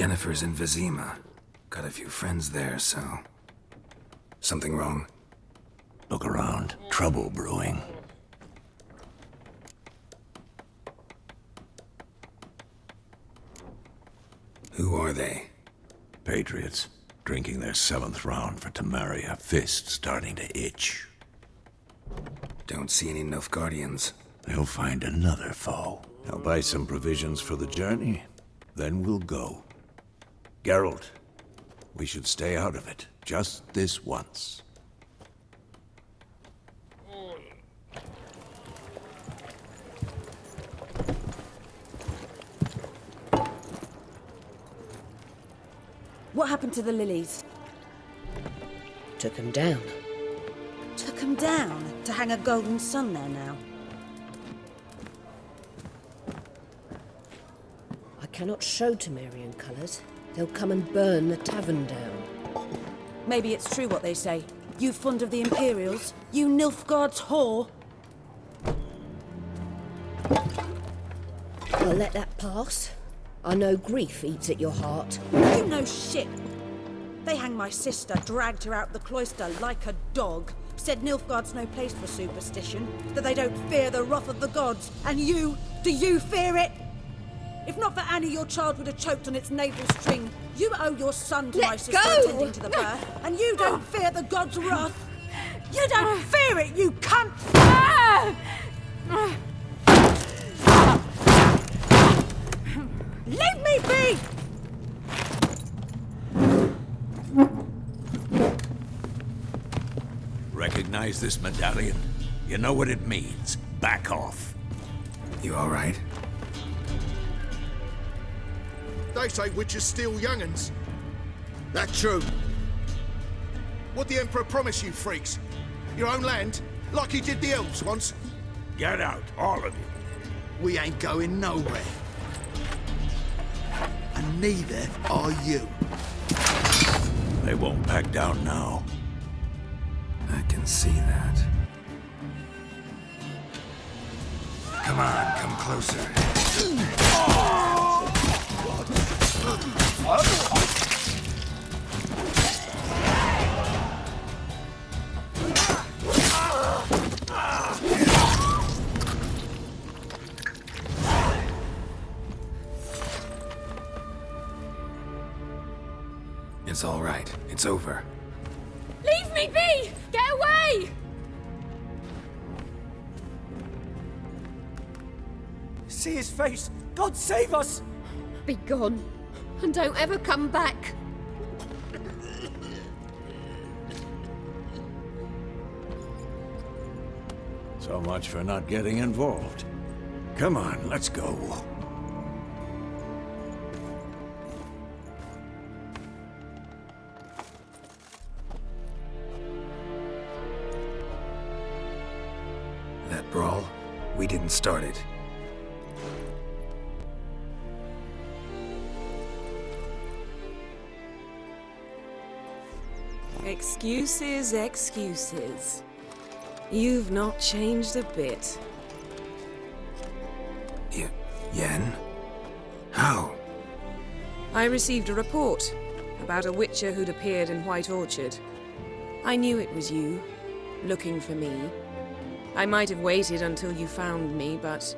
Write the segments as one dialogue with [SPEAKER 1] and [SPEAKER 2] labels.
[SPEAKER 1] Yennefer's in Vizima. Got a few friends there, so... Something wrong?
[SPEAKER 2] Look around. Trouble brewing.
[SPEAKER 1] Who are they?
[SPEAKER 2] Patriots. Drinking their 7th round for Temeria. Fist starting to itch.
[SPEAKER 1] Don't see any Nilfgaardians.
[SPEAKER 2] They'll find another foe. I'll buy some provisions for the journey. Then we'll go. Geralt, we should stay out of it. Just this once.
[SPEAKER 3] What happened to the lilies?
[SPEAKER 4] Took him down.
[SPEAKER 3] Took them down to hang a golden sun there now.
[SPEAKER 4] I cannot show Temerian colours. They'll come and burn the tavern down.
[SPEAKER 3] Maybe it's true what they say. You fond of the Imperials? You Nilfgaard's whore?
[SPEAKER 4] I'll let that pass. I know grief eats at your heart.
[SPEAKER 3] You know shit. They hanged my sister, dragged her out the cloister like a dog. Said Nilfgaard's no place for superstition, that they don't fear the wrath of the gods. And you, do you fear it? If not for Annie, your child would have choked on its navel string. You owe your son to my sister attending to the birth, and you don't fear the gods' wrath. You don't fear it, you cunt! Leave me be!
[SPEAKER 2] Recognize this medallion? You know what it means. Back off.
[SPEAKER 1] You all right?
[SPEAKER 5] They say witches steal young'uns. That true. What the Emperor promise you, freaks? Your own land? Like he did the elves once?
[SPEAKER 2] Get out, all of you.
[SPEAKER 5] We ain't going nowhere. And neither are you.
[SPEAKER 2] They won't back down now.
[SPEAKER 1] I can see that. Come on, come closer. It's all right. It's over.
[SPEAKER 6] Leave me be! Get away!
[SPEAKER 7] See his face! God save us!
[SPEAKER 6] Be gone, and don't ever come back.
[SPEAKER 2] So much for not getting involved. Come on, let's go.
[SPEAKER 1] That brawl, we didn't start it.
[SPEAKER 8] Excuses, excuses. You've not changed a bit.
[SPEAKER 1] Yen? How?
[SPEAKER 8] I received a report about a witcher who'd appeared in White Orchard. I knew it was you, looking for me. I might have waited until you found me, but...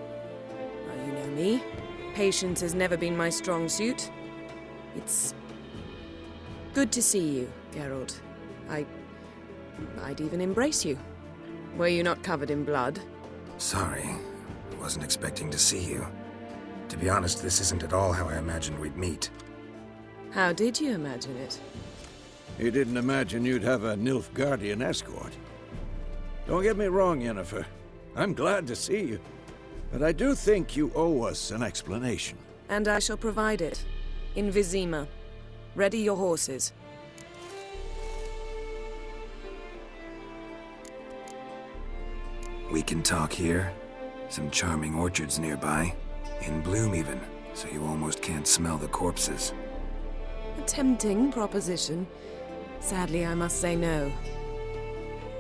[SPEAKER 8] well, you know me. Patience has never been my strong suit. It's... good to see you, Geralt. I'd even embrace you. Were you not covered in blood?
[SPEAKER 1] Sorry. I wasn't expecting to see you. To be honest, this isn't at all how I imagined we'd meet.
[SPEAKER 8] How did you imagine it?
[SPEAKER 2] You didn't imagine you'd have a Nilfgaardian escort. Don't get me wrong, Yennefer. I'm glad to see you. But I do think you owe us an explanation.
[SPEAKER 8] And I shall provide it. In Vizima. Ready your horses.
[SPEAKER 1] We can talk here. Some charming orchards nearby. In bloom even, so you almost can't smell the corpses.
[SPEAKER 8] A tempting proposition. Sadly, I must say no.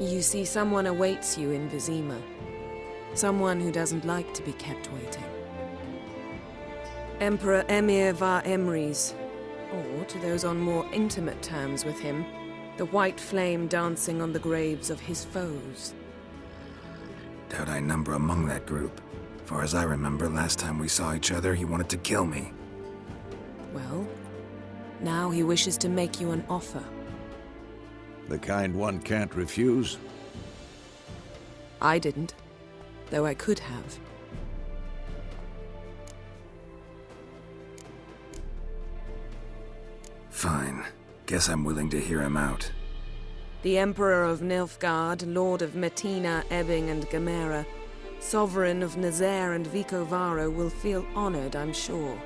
[SPEAKER 8] You see, someone awaits you in Vizima. Someone who doesn't like to be kept waiting. Emperor Emir var Emrys, Or to those on more intimate terms with him, the white flame dancing on the graves of his foes.
[SPEAKER 1] Doubt I number among that group. Far as I remember, last time we saw each other, he wanted to kill me.
[SPEAKER 8] Well, now he wishes to make you an offer.
[SPEAKER 2] The kind one can't refuse.
[SPEAKER 8] I didn't, though I could have.
[SPEAKER 1] Fine. Guess I'm willing to hear him out.
[SPEAKER 8] The Emperor of Nilfgaard, Lord of Metina, Ebbing and Gamera, Sovereign of Nazaire and Vicovaro will feel honored, I'm sure.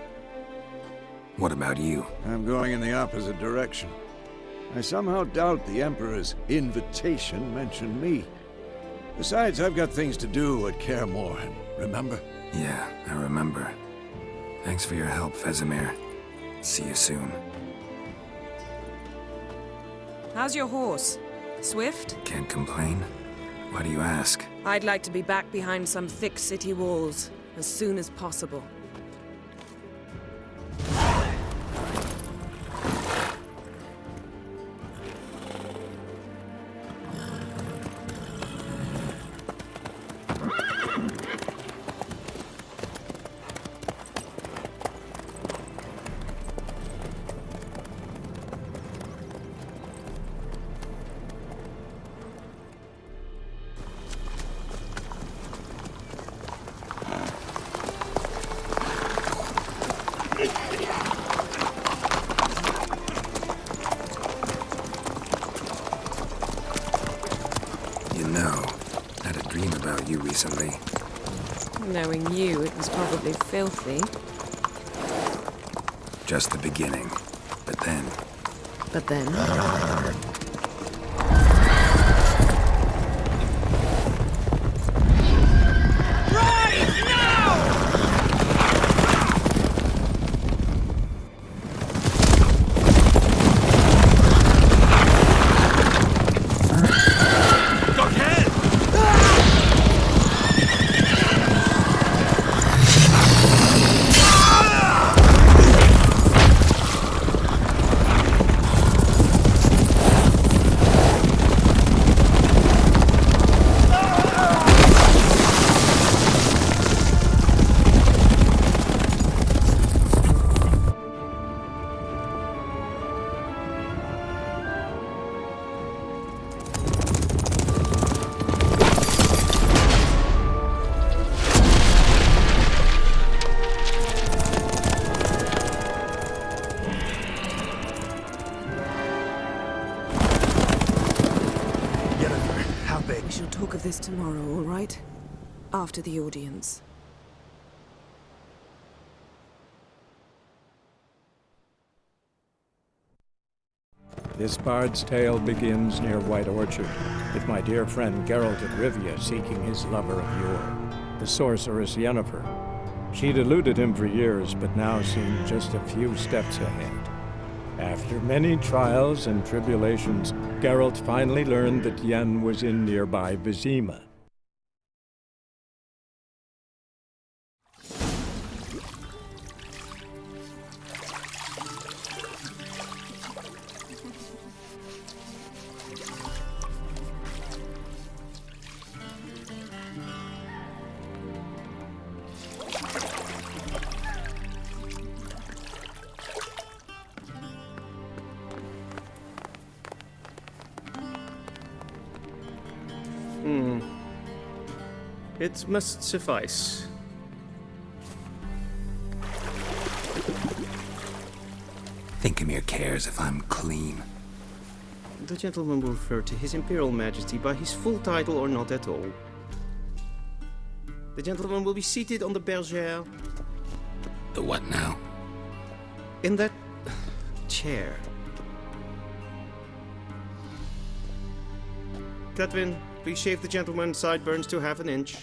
[SPEAKER 1] What about you?
[SPEAKER 2] I'm going in the opposite direction. I somehow doubt the Emperor's invitation mentioned me. Besides, I've got things to do at Kaer Morhen, remember?
[SPEAKER 1] Yeah, I remember. Thanks for your help, Vesemir. See you soon.
[SPEAKER 8] How's your horse? Swift?
[SPEAKER 1] Can't complain. Why do you ask?
[SPEAKER 8] I'd like to be back behind some thick city walls as soon as possible.
[SPEAKER 1] You recently.
[SPEAKER 8] Knowing you, it was probably filthy.
[SPEAKER 1] Just the beginning. But then...
[SPEAKER 8] But then... We shall talk of this tomorrow, all right? After the audience.
[SPEAKER 9] This bard's tale begins near White Orchard, with my dear friend Geralt of Rivia seeking his lover of yore, the sorceress Yennefer. She'd eluded him for years, but now seemed just a few steps ahead. After many trials and tribulations, Geralt finally learned that Yen was in nearby Vizima.
[SPEAKER 10] It must suffice.
[SPEAKER 1] Thinkemere cares if I'm clean.
[SPEAKER 10] The gentleman will refer to His Imperial Majesty by his full title or not at all. The gentleman will be seated on the bergère.
[SPEAKER 1] The what now?
[SPEAKER 10] In that chair. Cletwin, please shave the gentleman's sideburns to half an inch.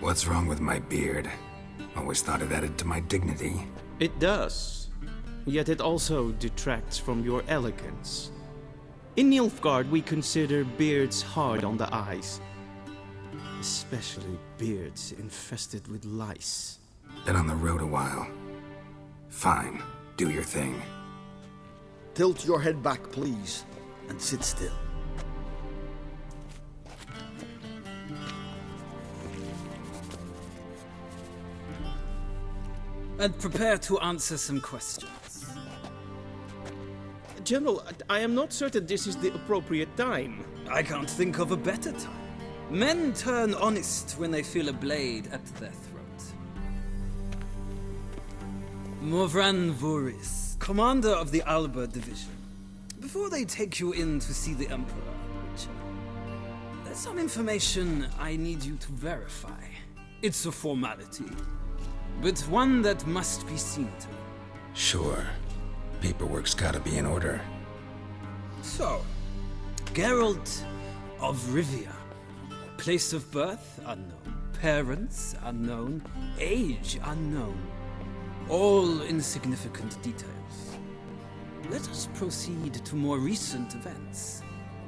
[SPEAKER 1] What's wrong with my beard? Always thought it added to my dignity.
[SPEAKER 10] It does. yet it also detracts from your elegance. In Nilfgaard, we consider beards hard on the eyes, especially beards infested with lice.
[SPEAKER 1] Been on the road a while. Fine, do your thing.
[SPEAKER 5] Tilt your head back, please, and sit still.
[SPEAKER 11] And prepare to answer some questions.
[SPEAKER 10] General, I am not certain this is the appropriate time.
[SPEAKER 11] I can't think of a better time. Men turn honest when they feel a blade at their throat. Morvran Voris, commander of the Alba Division. Before they take you in to see the Emperor, Witcher, there's some information I need you to verify. It's a formality, but one that must be seen to.
[SPEAKER 1] Sure. Paperwork's gotta be in order.
[SPEAKER 11] So, Geralt of Rivia. Place of birth, unknown. Parents, unknown. Age, unknown. All insignificant details. Let us proceed to more recent events.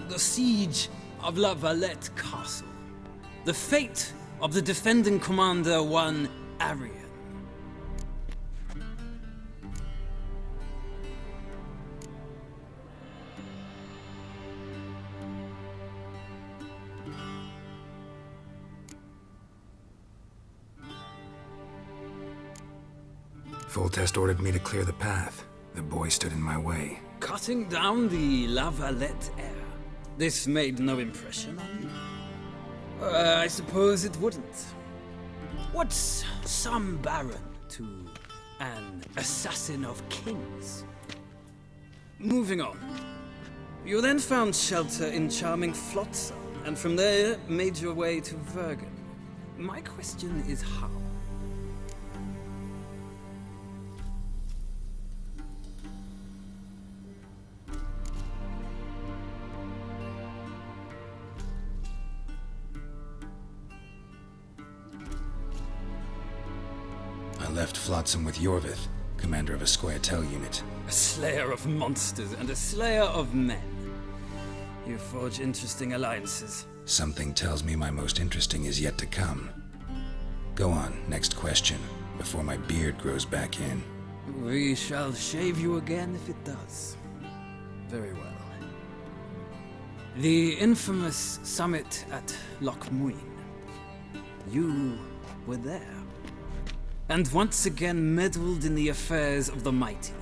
[SPEAKER 11] The siege of La Valette Castle. The fate of the defending commander, one Arian.
[SPEAKER 1] Foltest ordered me to clear the path. The boy stood in my way.
[SPEAKER 11] Cutting down the La Valette heir. This made no impression on you? I suppose it wouldn't. What's some baron to an assassin of kings? Moving on. You then found shelter in charming Flotsam, and from there made your way to Vergen. My question is how?
[SPEAKER 1] I left Flotsam with Yorvith, commander of a Squaretel unit.
[SPEAKER 11] A slayer of monsters and a slayer of men. You forge interesting alliances.
[SPEAKER 1] Something tells me my most interesting is yet to come. Go on, next question, before my beard grows back in.
[SPEAKER 11] We shall shave you again if it does. Very well. The infamous summit at Loch Muin. You were there. And once again meddled in the affairs of the mighty.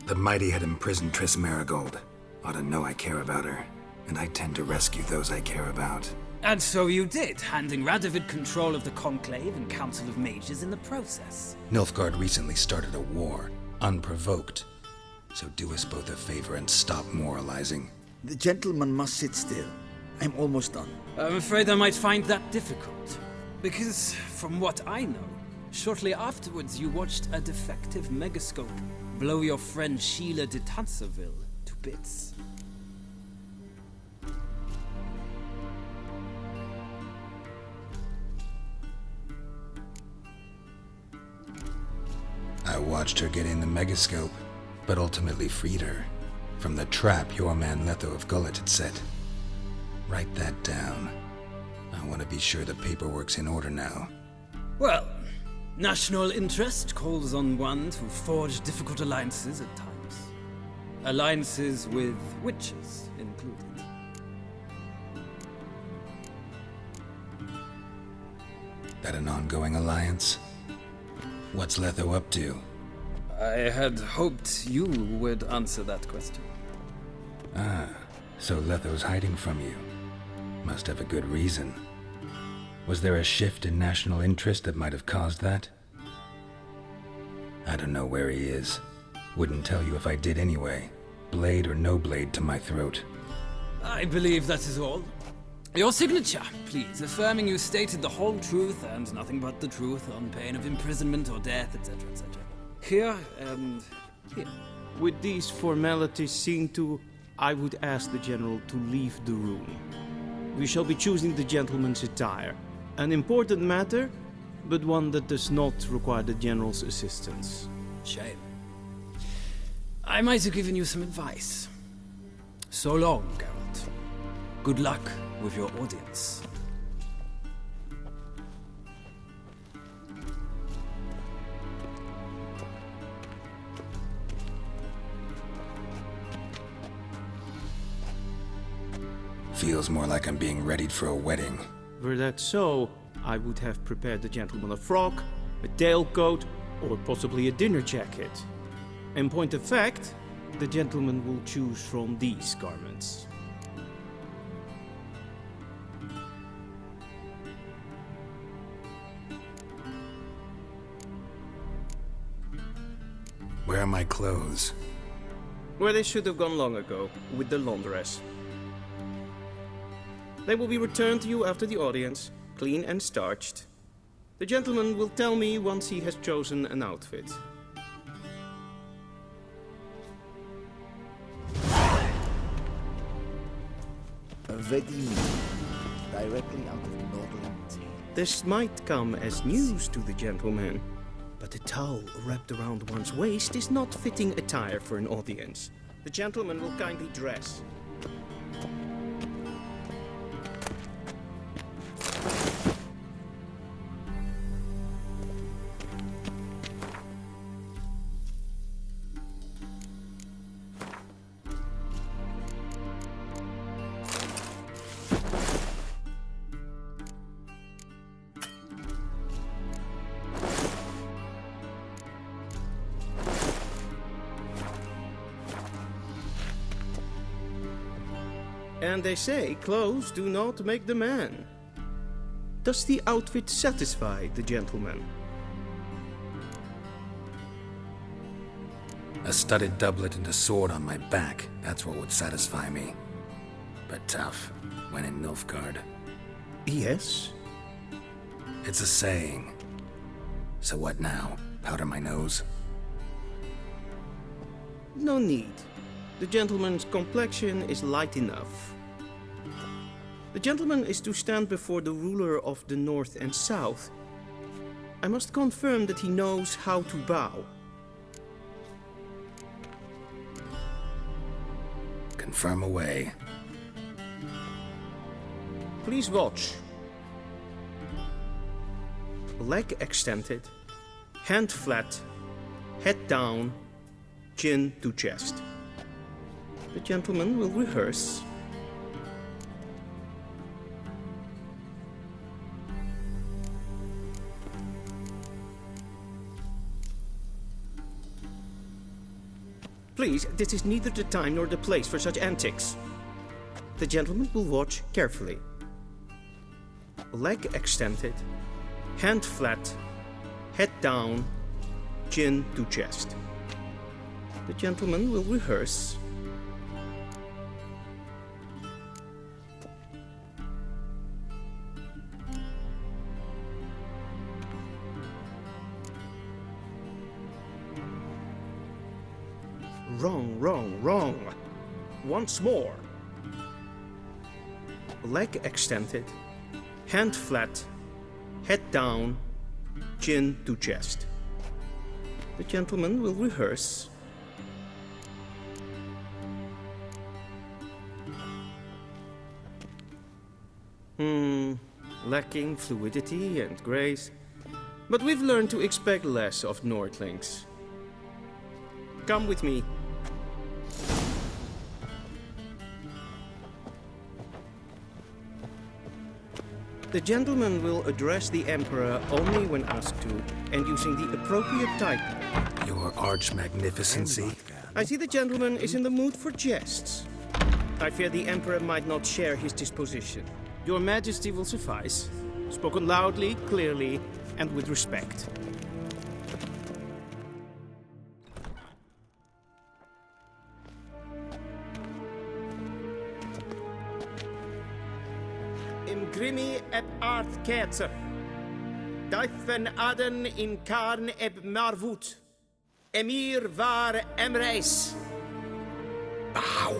[SPEAKER 1] The mighty had imprisoned Triss Marigold. Ought to know I care about her, and I tend to rescue those I care about.
[SPEAKER 11] And so you did, handing Radovid control of the Conclave and Council of Mages in the process.
[SPEAKER 1] Nilfgaard recently started a war, unprovoked. So do us both a favor and stop moralizing.
[SPEAKER 5] The gentleman must sit still. I'm almost done.
[SPEAKER 11] I'm afraid I might find that difficult. Because, from what I know, shortly afterwards you watched a defective megascope blow your friend Sheila de Tanserville to bits.
[SPEAKER 1] I watched her get in the megascope, but ultimately freed her from the trap your man Letho of Gullet had set. Write that down. I want to be sure the paperwork's in order now.
[SPEAKER 11] Well, national interest calls on one to forge difficult alliances at times. Alliances with witches included.
[SPEAKER 1] That an ongoing alliance? What's Letho up to?
[SPEAKER 11] I had hoped you would answer that question.
[SPEAKER 1] Ah, so Letho's hiding from you. Must have a good reason. Was there a shift in national interest that might have caused that? I don't know where he is. Wouldn't tell you if I did anyway. Blade or no blade to my throat.
[SPEAKER 11] I believe that is all. Your signature, please, affirming you stated the whole truth and nothing but the truth on pain of imprisonment or death, etc., etc. Here and here.
[SPEAKER 10] With these formalities seen to, I would ask the General to leave the room. We shall be choosing the gentleman's attire. An important matter, but one that does not require the General's assistance.
[SPEAKER 11] Shame. I might have given you some advice. So long, Geralt. Good luck with your audience.
[SPEAKER 1] Feels more like I'm being readied for a wedding.
[SPEAKER 10] Were that so, I would have prepared the gentleman a frock, a tailcoat, or possibly a dinner jacket. In point of fact, the gentleman will choose from these garments.
[SPEAKER 1] Where are my clothes?
[SPEAKER 10] Where they should have gone long ago, with the laundress. They will be returned to you after the audience, clean and starched. The gentleman will tell me once he has chosen an outfit.
[SPEAKER 12] A wedding directly out of Norland.
[SPEAKER 10] This might come as news to the gentleman, but a towel wrapped around one's waist is not fitting attire for an audience. The gentleman will kindly dress. And they say clothes do not make the man. Does the outfit satisfy the gentleman?
[SPEAKER 1] A studded doublet and a sword on my back, that's what would satisfy me. But tough, when in Nilfgaard.
[SPEAKER 10] Yes?
[SPEAKER 1] It's a saying. So what now? Powder my nose?
[SPEAKER 10] No need. The gentleman's complexion is light enough. The gentleman is to stand before the ruler of the North and South. I must confirm that he knows how to bow.
[SPEAKER 1] Confirm away.
[SPEAKER 10] Please watch. Leg extended, hand flat, head down, chin to chest. The gentleman will rehearse. Please, this is neither the time nor the place for such antics. The gentleman will watch carefully. Leg extended, hand flat, head down, chin to chest. The gentleman will rehearse. Wrong, wrong, wrong. Once more. Leg extended, hand flat, head down, chin to chest. The gentleman will rehearse. Lacking fluidity and grace. But we've learned to expect less of Nordlings. Come with me. The gentleman will address the Emperor only when asked to, and using the appropriate title.
[SPEAKER 1] Your arch-magnificency.
[SPEAKER 10] I see the gentleman is in the mood for jests. I fear the Emperor might not share his disposition. Your Majesty will suffice. Spoken loudly, clearly, and with respect. Im grimi eb art ketzer. Daifen aden in karn eb marvut. Emir var emreis.
[SPEAKER 1] Bow!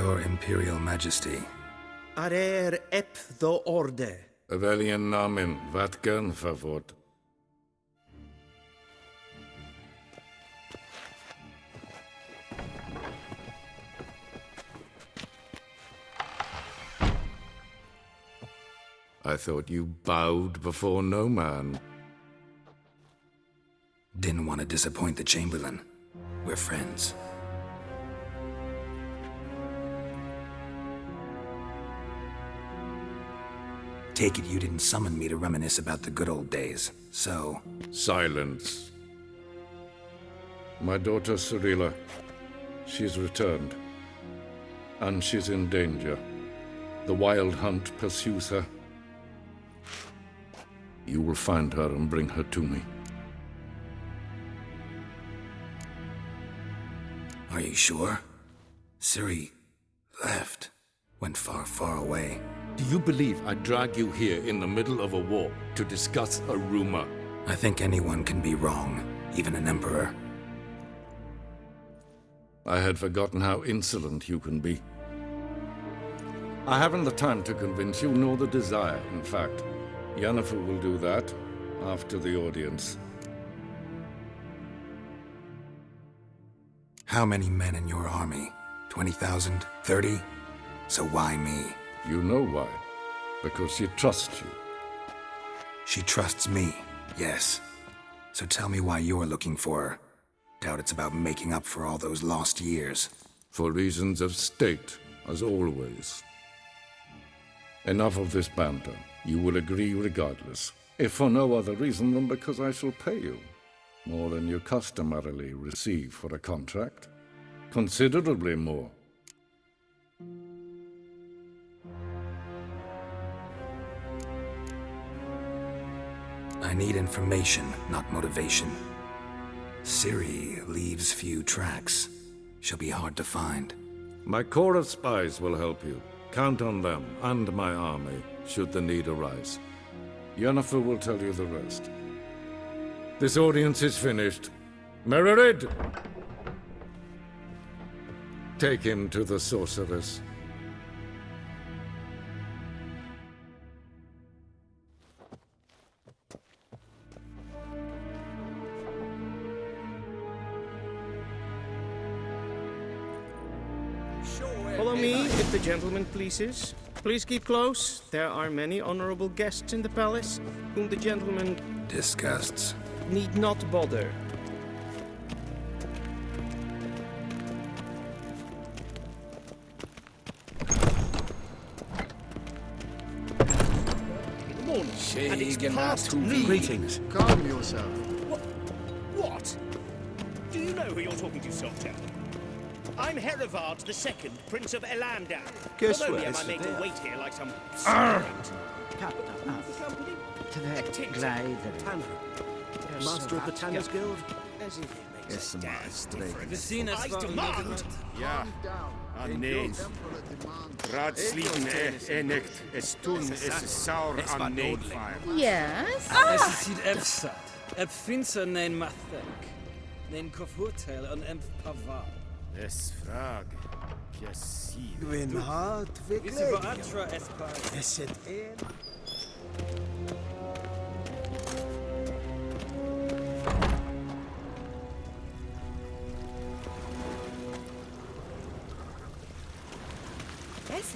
[SPEAKER 1] Your Imperial Majesty.
[SPEAKER 10] Arer ep-the orde.
[SPEAKER 13] Welchen Namen? Wat gern verwort? I thought you bowed before no man.
[SPEAKER 1] Didn't want to disappoint the Chamberlain. We're friends. Take it you didn't summon me to reminisce about the good old days, so...
[SPEAKER 13] Silence. My daughter Cyrilla, she's returned. And she's in danger. The Wild Hunt pursues her. You will find her and bring her to me.
[SPEAKER 1] Are you sure? Ciri left. Went far, far away.
[SPEAKER 13] Do you believe I drag you here in the middle of a war to discuss a rumor?
[SPEAKER 1] I think anyone can be wrong, even an emperor.
[SPEAKER 13] I had forgotten how insolent you can be. I haven't the time to convince you, nor the desire, in fact. Yennefer will do that after the audience.
[SPEAKER 1] How many men in your army? 20,000? 30? So why me?
[SPEAKER 13] You know why. Because she trusts you.
[SPEAKER 1] She trusts me, yes. So tell me why you're looking for her. Doubt it's about making up for all those lost years.
[SPEAKER 13] For reasons of state, as always. Enough of this banter. You will agree regardless, if for no other reason than because I shall pay you. More than you customarily receive for a contract. Considerably more.
[SPEAKER 1] I need information, not motivation. Ciri leaves few tracks. She'll be hard to find.
[SPEAKER 13] My corps of spies will help you. Count on them, and my army, should the need arise. Yennefer will tell you the rest. This audience is finished. Mererid! Take him to the sorceress.
[SPEAKER 10] Follow me, if the gentleman pleases. Please keep close. There are many honorable guests in the palace, whom the gentleman...
[SPEAKER 1] disgusts.
[SPEAKER 10] ...need not bother.
[SPEAKER 7] Good morning. And it's past noon.
[SPEAKER 9] Greetings.
[SPEAKER 5] Calm yourself.
[SPEAKER 7] What? Do you know who you're talking to, soldier? I'm Herivard II, Prince of Elandar.
[SPEAKER 2] Guess
[SPEAKER 7] Not
[SPEAKER 2] what?
[SPEAKER 7] only am I made to
[SPEAKER 2] It's
[SPEAKER 7] wait here like some...
[SPEAKER 2] Master of the Tanners Guild?
[SPEAKER 7] As if it makes
[SPEAKER 2] Yes,
[SPEAKER 7] a damn
[SPEAKER 2] master.
[SPEAKER 7] difference.
[SPEAKER 11] I
[SPEAKER 7] demand...
[SPEAKER 14] Ja, nee. Raadsliden enecht, es tun, es saur an needfire.
[SPEAKER 6] Yes?
[SPEAKER 11] Es ziet efsat. Ep finser nein mathenk. Nein kofurtel en emp pavar.
[SPEAKER 14] Es frag, Kiasir.
[SPEAKER 2] Gwyn hard,
[SPEAKER 11] Is er atra espar.
[SPEAKER 2] Is het een?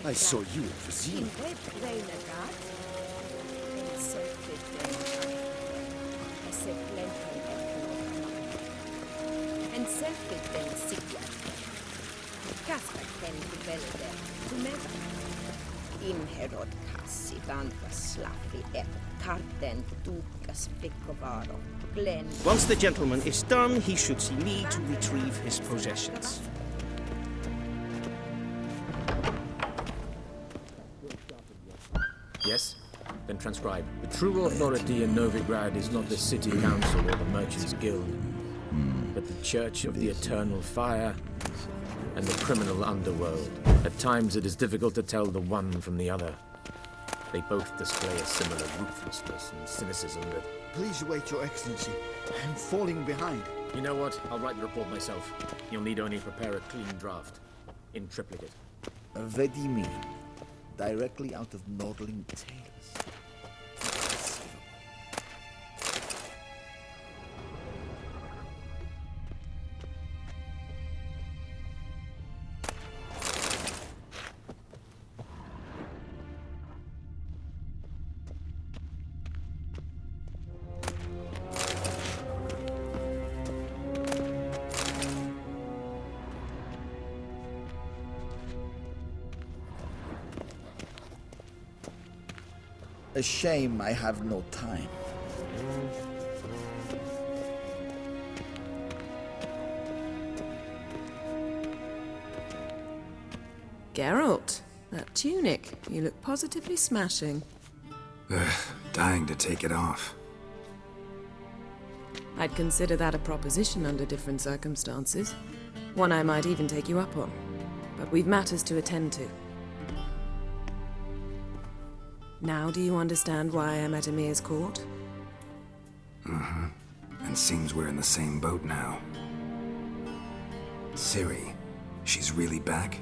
[SPEAKER 2] I saw you at Vizir.
[SPEAKER 6] En selfiten sikja. Kasperten välde tumeva. Inherod kassi kantas slaffi karten tuukas pekkovaro. Glen.
[SPEAKER 10] Once the gentleman is done, he should see me to retrieve his possessions.
[SPEAKER 15] Yes? Then transcribe. The true authority in Novigrad is not the city council or the merchants' guild, but the Church of the Eternal Fire and the criminal underworld. At times it is difficult to tell the one from the other. They both display a similar ruthlessness and cynicism that...
[SPEAKER 12] Please wait, Your Excellency. I'm falling behind.
[SPEAKER 15] You know what? I'll write the report myself. You'll need only prepare a clean draft. In triplicate.
[SPEAKER 12] Vedimi, directly out of Nordling Tales. A shame I have no time.
[SPEAKER 8] Geralt, that tunic. You look positively smashing.
[SPEAKER 1] Ugh, dying to take it off.
[SPEAKER 8] I'd consider that a proposition under different circumstances. One I might even take you up on. But we've matters to attend to. Now do you understand why I'm at Emir's court?
[SPEAKER 1] Mm-hmm. And seems we're in the same boat now. Ciri, she's really back?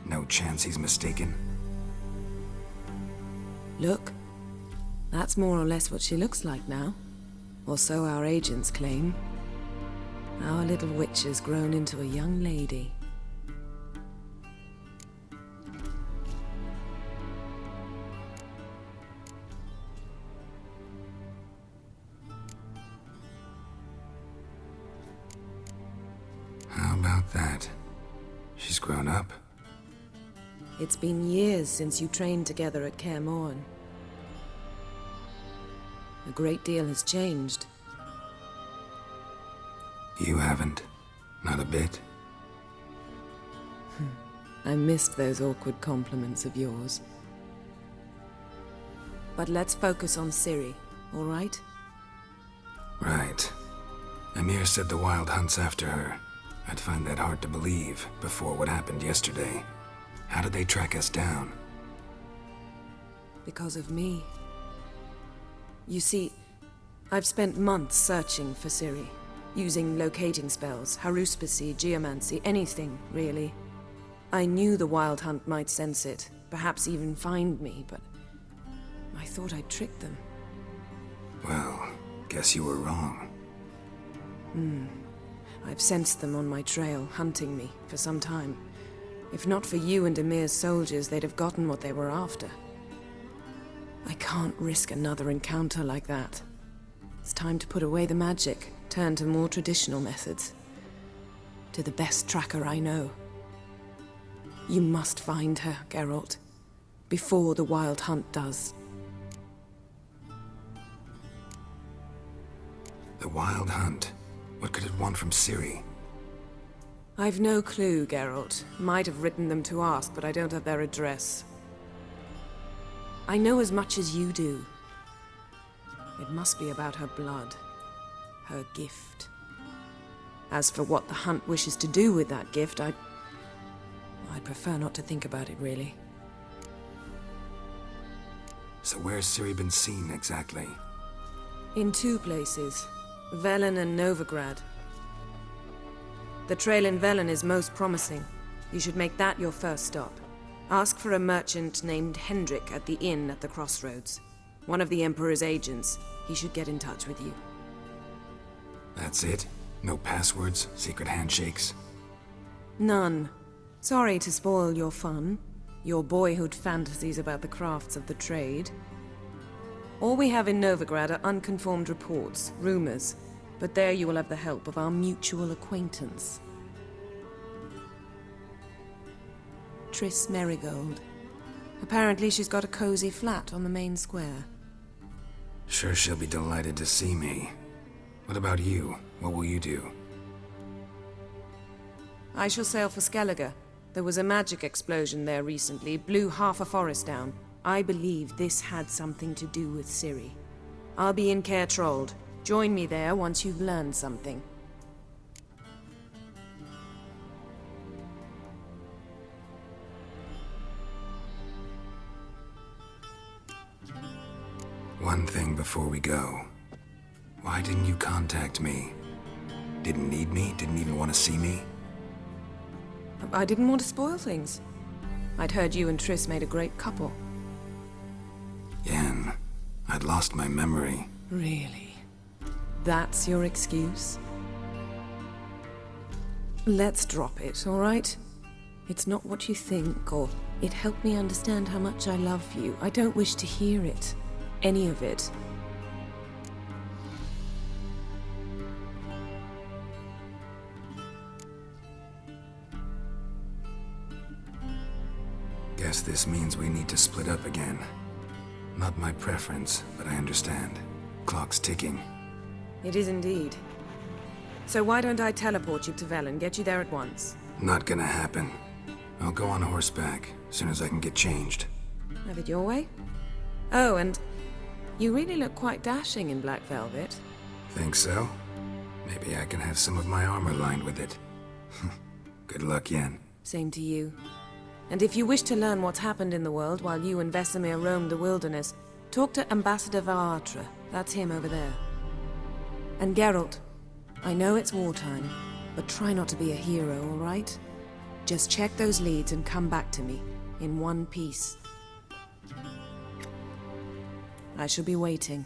[SPEAKER 1] No chance he's mistaken?
[SPEAKER 8] Look, that's more or less what she looks like now. Or so our agents claim. Our little witch has grown into a young lady.
[SPEAKER 1] How about that? She's grown up?
[SPEAKER 8] It's been years since you trained together at Kaer Morhen. A great deal has changed.
[SPEAKER 1] You haven't. Not a bit.
[SPEAKER 8] I missed those awkward compliments of yours. But let's focus on Ciri, all right?
[SPEAKER 1] Right. Emir said the Wild Hunt's after her. I'd find that hard to believe before what happened yesterday. How did they track us down?
[SPEAKER 8] Because of me. You see, I've spent months searching for Ciri, using locating spells, haruspicy, geomancy, anything, really. I knew the Wild Hunt might sense it, perhaps even find me, but I thought I'd tricked them.
[SPEAKER 1] Well, guess you were wrong.
[SPEAKER 8] I've sensed them on my trail, hunting me, for some time. If not for you and Emir's soldiers, they'd have gotten what they were after. I can't risk another encounter like that. It's time to put away the magic, turn to more traditional methods. To the best tracker I know. You must find her, Geralt. Before the Wild Hunt does.
[SPEAKER 1] The Wild Hunt? What could it want from Ciri?
[SPEAKER 8] I've no clue, Geralt. Might have written them to ask, but I don't have their address. I know as much as you do. It must be about her blood. Her gift. As for what the Hunt wishes to do with that gift, I'd prefer not to think about it, really.
[SPEAKER 1] So where's Ciri been seen, exactly?
[SPEAKER 8] In two places. Velen and Novigrad. The trail in Velen is most promising. You should make that your first stop. Ask for a merchant named Hendrik at the inn at the crossroads. One of the Emperor's agents. He should get in touch with you.
[SPEAKER 1] That's it? No passwords? Secret handshakes?
[SPEAKER 8] None. Sorry to spoil your fun. Your boyhood fantasies about the crafts of the trade. All we have in Novigrad are unconformed reports, rumors. But there you will have the help of our mutual acquaintance. Triss Merigold. Apparently she's got a cozy flat on the main square.
[SPEAKER 1] Sure she'll be delighted to see me. What about you? What will you do?
[SPEAKER 8] I shall sail for Skellige. There was a magic explosion there recently, blew half a forest down. I believe this had something to do with Ciri. I'll be in Caer Trold. Join me there once you've learned something.
[SPEAKER 1] One thing before we go. Why didn't you contact me? Didn't need me? Didn't even want to see me?
[SPEAKER 8] I didn't want to spoil things. I'd heard you and Triss made a great couple.
[SPEAKER 1] Yen, I'd lost my memory.
[SPEAKER 8] Really? That's your excuse? Let's drop it, all right? It's not what you think, or it helped me understand how much I love you. I don't wish to hear it. Any of it.
[SPEAKER 1] Guess this means we need to split up again. Not my preference, but I understand. Clock's ticking.
[SPEAKER 8] It is indeed. So why don't I teleport you to Vel and get you there at once?
[SPEAKER 1] Not gonna happen. I'll go on horseback, as soon as I can get changed.
[SPEAKER 8] Have it your way? Oh, and you really look quite dashing in black velvet.
[SPEAKER 1] Think so? Maybe I can have some of my armor lined with it. Good luck, Yen.
[SPEAKER 8] Same to you. And if you wish to learn what's happened in the world while you and Vesemir roamed the wilderness, talk to Ambassador Varatra. That's him over there. And Geralt, I know it's wartime, but try not to be a hero, all right? Just check those leads and come back to me, in one piece. I shall be waiting.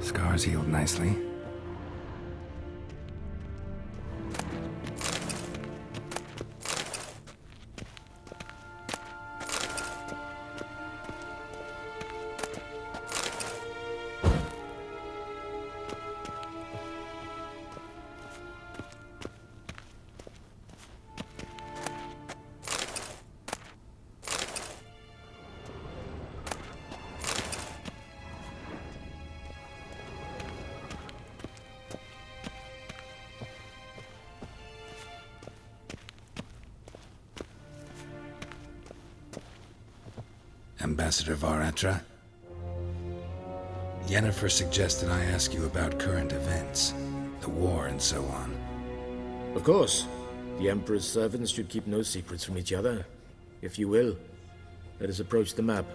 [SPEAKER 1] Scars healed nicely. Ambassador Varatra? Yennefer suggested I ask you about current events, the war and so on.
[SPEAKER 15] Of course. The Emperor's servants should keep no secrets from each other. If you will, let us approach the map.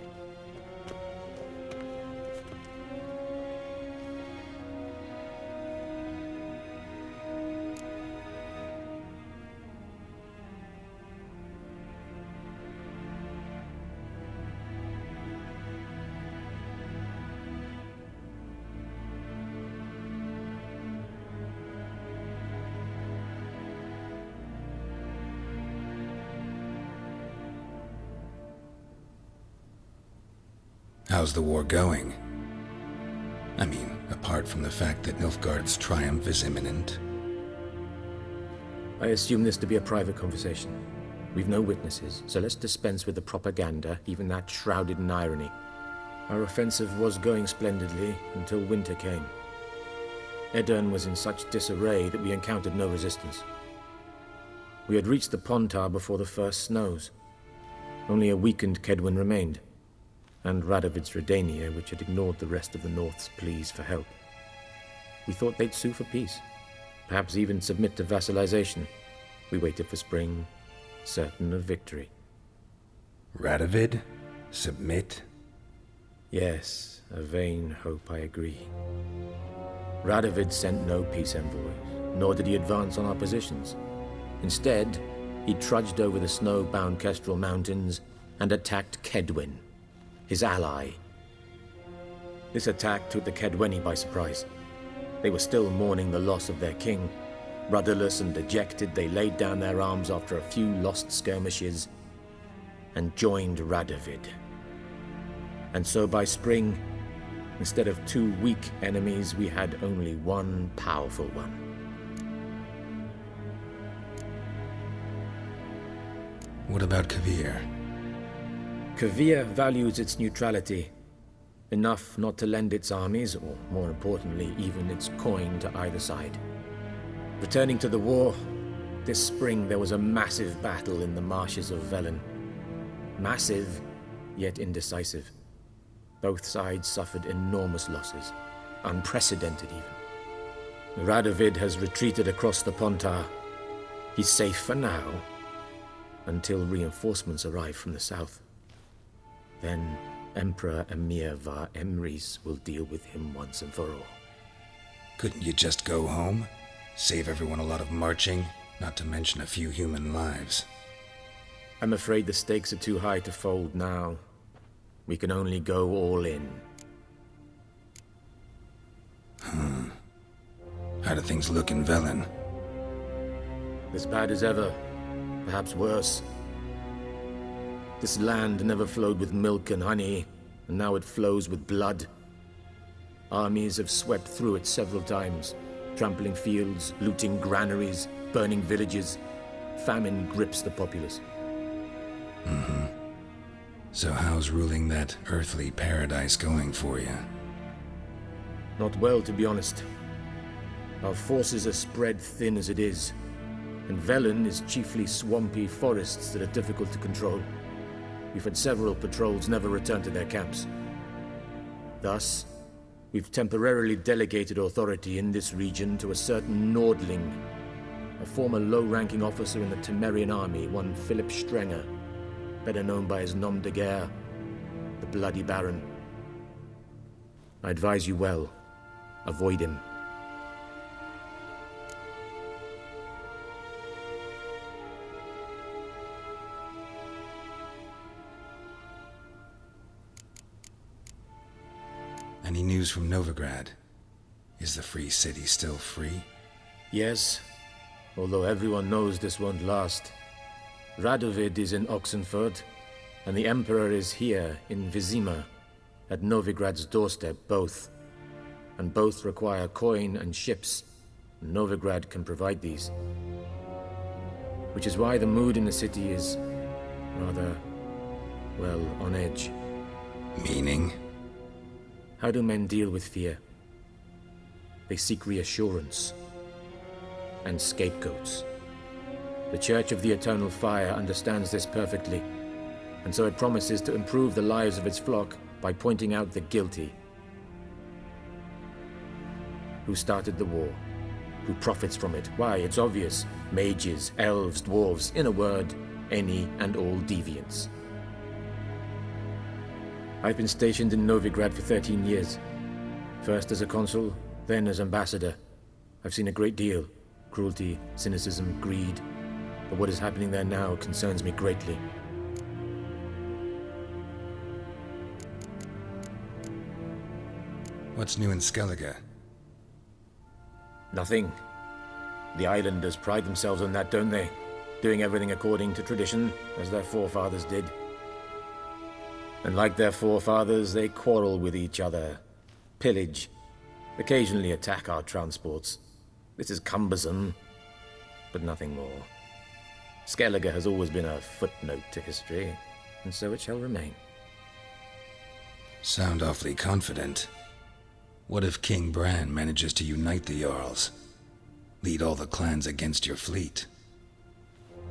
[SPEAKER 1] How's the war going? I mean, apart from the fact that Nilfgaard's triumph is imminent.
[SPEAKER 15] I assume this to be a private conversation. We've no witnesses, so let's dispense with the propaganda, even that shrouded in irony. Our offensive was going splendidly until winter came. Edirn was in such disarray that we encountered no resistance. We had reached the Pontar before the first snows. Only a weakened Kedwin remained, and Radovid's Redania, which had ignored the rest of the North's pleas for help. We thought they'd sue for peace, perhaps even submit to vassalization. We waited for spring, certain of victory.
[SPEAKER 1] Radovid? Submit?
[SPEAKER 15] Yes, a vain hope, I agree. Radovid sent no peace envoys, nor did he advance on our positions. Instead, he trudged over the snow-bound Kestrel Mountains and attacked Kedwin, his ally. This attack took the Kedweni by surprise. They were still mourning the loss of their king. Rudderless and dejected, they laid down their arms after a few lost skirmishes and joined Radovid. And so by spring, instead of two weak enemies, we had only one powerful one.
[SPEAKER 1] What about Kavir?
[SPEAKER 15] Kavir values its neutrality, enough not to lend its armies, or more importantly, even its coin to either side. Returning to the war, this spring there was a massive battle in the marshes of Velen. Massive, yet indecisive. Both sides suffered enormous losses, unprecedented even. Radovid has retreated across the Pontar. He's safe for now, until reinforcements arrive from the south. Then Emperor Emir var Emrys will deal with him once and for all.
[SPEAKER 1] Couldn't you just go home? Save everyone a lot of marching, not to mention a few human lives.
[SPEAKER 15] I'm afraid the stakes are too high to fold now. We can only go all in.
[SPEAKER 1] How do things look in Velen?
[SPEAKER 15] As bad as ever, perhaps worse. This land never flowed with milk and honey, and now it flows with blood. Armies have swept through it several times, trampling fields, looting granaries, burning villages. Famine grips the populace.
[SPEAKER 1] So how's ruling that earthly paradise going for you?
[SPEAKER 15] Not well, to be honest. Our forces are spread thin as it is, and Velen is chiefly swampy forests that are difficult to control. We've had several patrols never return to their camps. Thus, we've temporarily delegated authority in this region to a certain Nordling, a former low-ranking officer in the Temerian army, one Philip Strenger, better known by his nom de guerre, the Bloody Baron. I advise you well. Avoid him.
[SPEAKER 1] Any news from Novigrad? Is the Free City still free?
[SPEAKER 15] Yes, although everyone knows this won't last. Radovid is in Oxenford, and the Emperor is here in Vizima, at Novigrad's doorstep, both. And both require coin and ships. Novigrad can provide these. Which is why the mood in the city is rather, well, on edge.
[SPEAKER 1] Meaning?
[SPEAKER 15] How do men deal with fear? They seek reassurance and scapegoats. The Church of the Eternal Fire understands this perfectly, and so it promises to improve the lives of its flock by pointing out the guilty. Who started the war? Who profits from it? Why, it's obvious. Mages, elves, dwarves, in a word, any and all deviants. I've been stationed in Novigrad for 13 years. First as a consul, then as ambassador. I've seen a great deal. Cruelty, cynicism, greed. But what is happening there now concerns me greatly.
[SPEAKER 1] What's new in Skellige?
[SPEAKER 15] Nothing. The islanders pride themselves on that, don't they? Doing everything according to tradition, as their forefathers did. And like their forefathers, they quarrel with each other, pillage, occasionally attack our transports. This is cumbersome, but nothing more. Skellige has always been a footnote to history, and so it shall remain.
[SPEAKER 1] Sound awfully confident. What if King Bran manages to unite the Jarls? Lead all the clans against your fleet?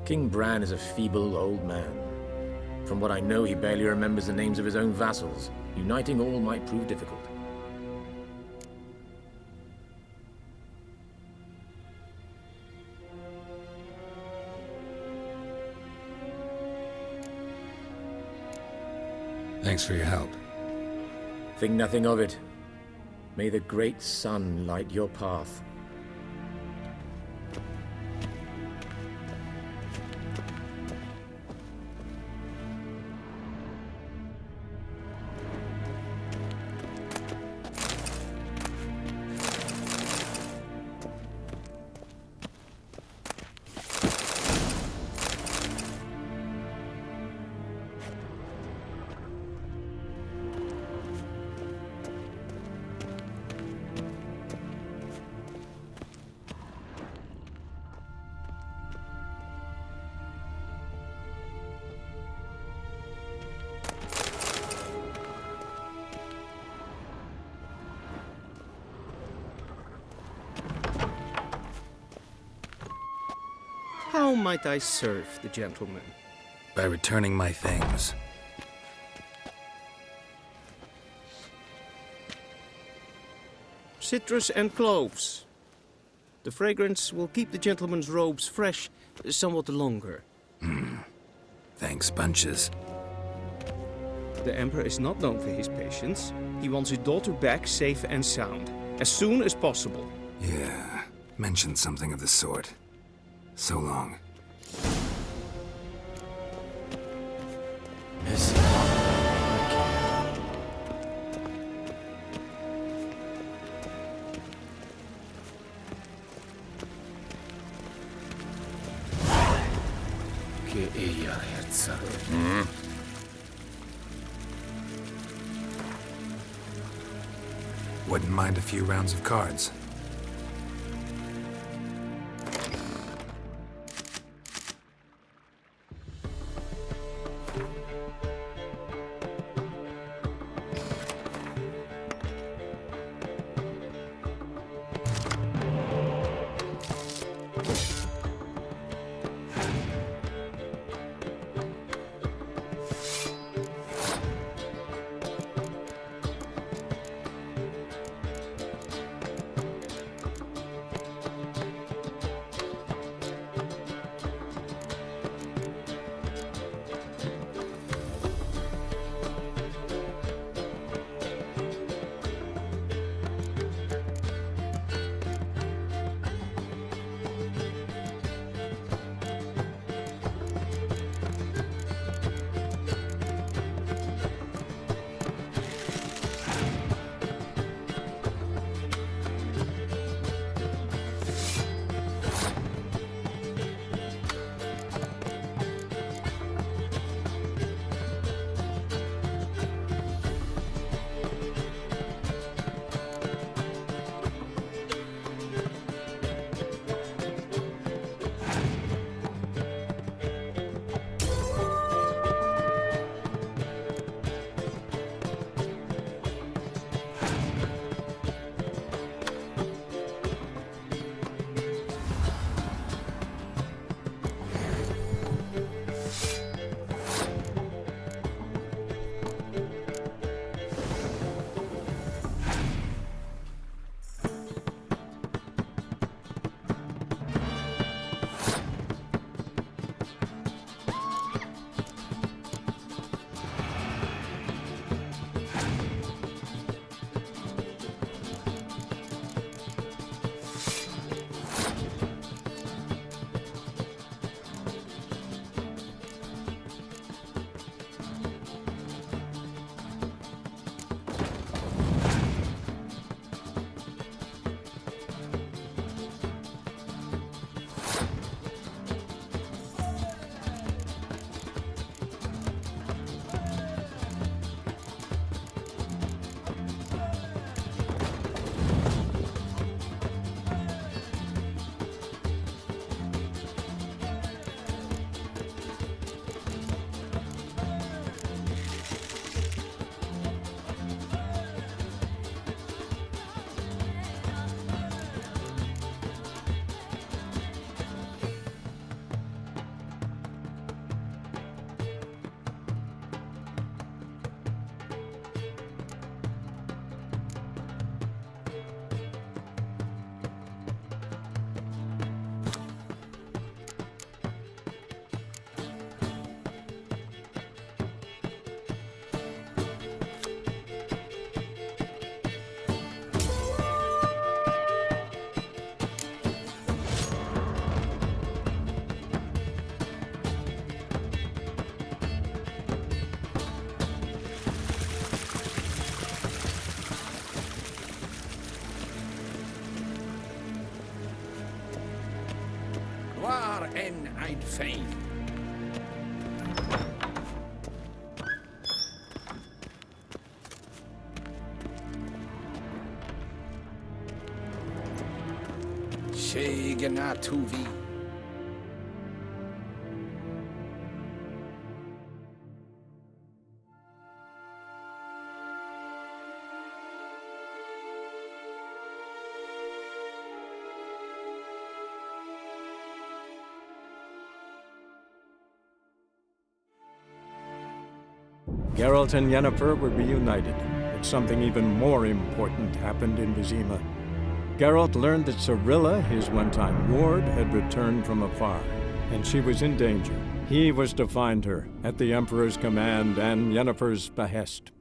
[SPEAKER 15] King Bran is a feeble old man. From what I know, he barely remembers the names of his own vassals. Uniting all might prove difficult.
[SPEAKER 1] Thanks for your help.
[SPEAKER 15] Think nothing of it. May the great sun light your path.
[SPEAKER 10] How might I serve the gentleman?
[SPEAKER 1] By returning my things.
[SPEAKER 10] citrus and cloves. The fragrance will keep the gentleman's robes fresh somewhat longer.
[SPEAKER 1] Thanks, bunches.
[SPEAKER 10] The Emperor is not known for his patience. He wants his daughter back safe and sound, as soon as possible.
[SPEAKER 1] Yeah, mentioned something of the sort. So long. Wouldn't mind a few rounds of cards.
[SPEAKER 11] En ein Fein. Shegenatuvi.
[SPEAKER 9] Geralt and Yennefer were reunited, but something even more important happened in Vizima. Geralt learned that Cirilla, his one-time ward, had returned from afar, and she was in danger. He was to find her, at the Emperor's command and Yennefer's behest.